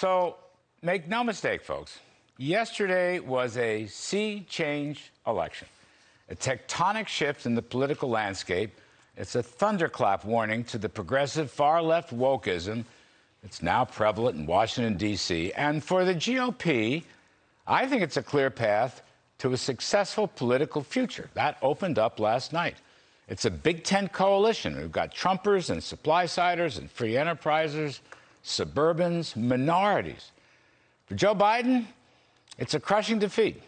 So make no mistake, folks. Yesterday was a sea change election, a tectonic shift in the political landscape. It's a thunderclap warning to the progressive far-left wokeism that's now prevalent in Washington, D.C. And for the GOP, I think it's a clear path to a successful political future. That opened up last night. It's a Big Tent coalition. We've got Trumpers and supply-siders and free enterprisers, suburbans, minorities. For Joe Biden, it's a crushing defeat,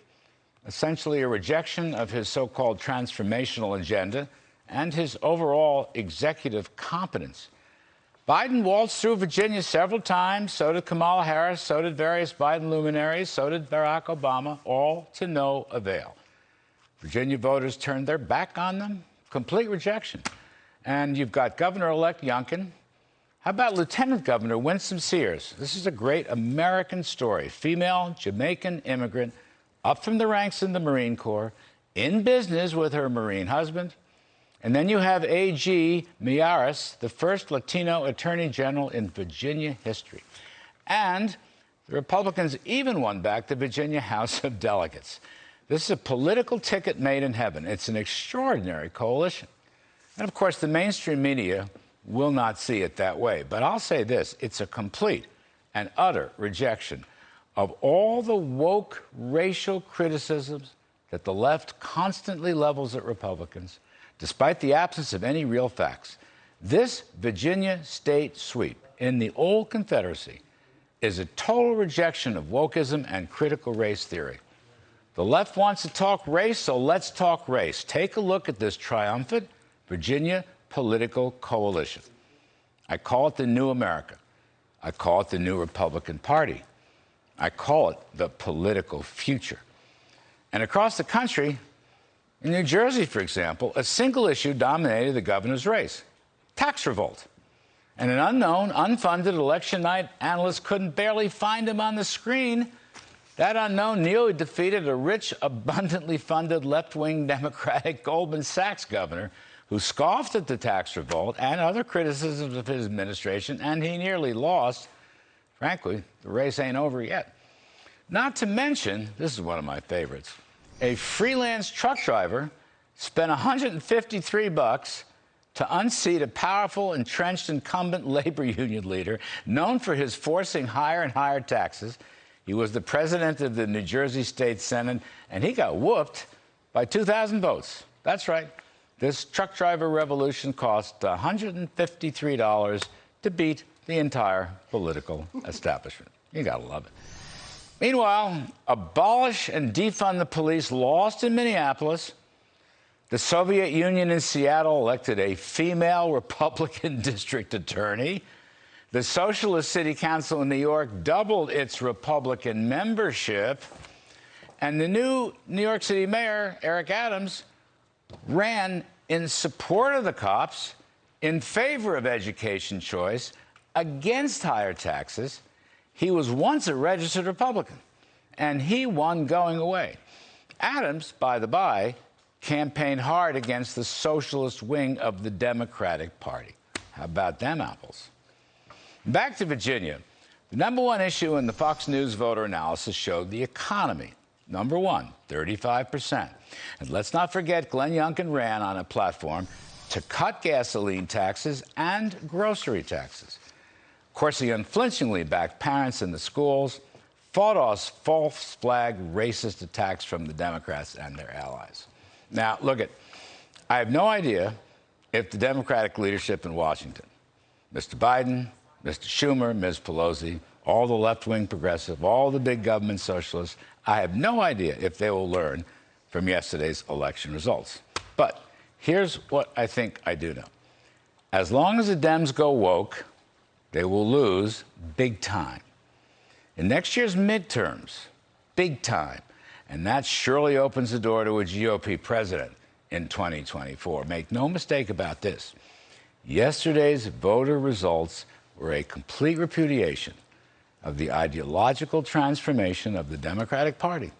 essentially a rejection of his so-called transformational agenda and his overall executive competence. Biden waltzed through Virginia several times, so did Kamala Harris, so did various Biden luminaries, so did Barack Obama, all to no avail. Virginia voters turned their back on them, complete rejection. And you've got Governor-elect Youngkin. How about Lieutenant Governor Winsome Sears? This is a great American story. Female Jamaican immigrant, up from the ranks in the Marine Corps, in business with her Marine husband. And then you have A.G. Miyares, the first Latino Attorney General in Virginia history. And the Republicans even won back the Virginia House of Delegates. This is a political ticket made in heaven. It's an extraordinary coalition. And of course, the mainstream media will not see it that way. But I'll say this, it's a complete and utter rejection of all the woke racial criticisms that the left constantly levels at Republicans, despite the absence of any real facts. This Virginia state sweep in the old Confederacy is a total rejection of wokeism and critical race theory. The left wants to talk race, so let's talk race. Take a look at this triumphant Virginia political coalition. I call it the New America. I call it the New Republican Party. I call it the political future. And across the country, in New Jersey, for example, a single issue dominated the governor's race: tax revolt. And an unknown, unfunded election night analyst couldn't barely find him on the screen. That unknown nearly defeated a rich, abundantly funded left-wing Democratic Goldman Sachs governor who scoffed at the tax revolt and other criticisms of his administration, and he nearly lost. Frankly, the race ain't over yet. Not to mention, this is one of my favorites, a freelance truck driver spent $153 to unseat a powerful, entrenched incumbent labor union leader known for his forcing higher and higher taxes. He was the president of the New Jersey State Senate, and he got whooped by 2,000 votes. That's right. This truck driver revolution cost $153 to beat the entire political establishment. You gotta love it. Meanwhile, abolish and defund the police lost in Minneapolis. The Soviet Union in Seattle elected a female Republican district attorney. The Socialist City Council in New York doubled its Republican membership. And the new New York City mayor, Eric Adams, ran in support of the cops, in favor of education choice, against higher taxes. He was once a registered Republican, and he won going away. Adams, by the by, campaigned hard against the socialist wing of the Democratic Party. How about them apples? Back to Virginia. The number one issue in the Fox News voter analysis showed the economy. Number one, 35%. And let's not forget, Glenn Youngkin ran on a platform to cut gasoline taxes and grocery taxes. Of course, he unflinchingly backed parents in the schools, fought off false flag racist attacks from the Democrats and their allies. Now, look I have no idea if the Democratic leadership in Washington, Mr. Biden, Mr. Schumer, Ms. Pelosi, all the left-wing progressive, all the big government socialists, I have no idea if they will learn from yesterday's election results. But here's what I think I do know. As long as the Dems go woke, they will lose big time. In next year's midterms, big time. And that surely opens the door to a GOP president in 2024. Make no mistake about this. Yesterday's voter results were a complete repudiation of the ideological transformation of the Democratic Party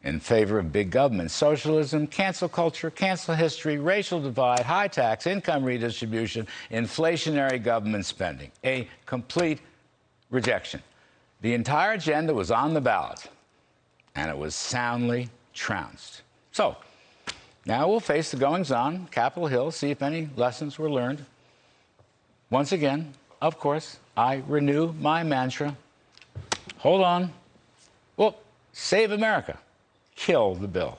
in favor of big government, socialism, cancel culture, cancel history, racial divide, high tax, income redistribution, inflationary government spending. A complete rejection. The entire agenda was on the ballot, and it was soundly trounced. So now we'll face the goings-on, Capitol Hill, see if any lessons were learned. Once again, of course, I renew my mantra. Hold on. Well, save America. Kill the bill.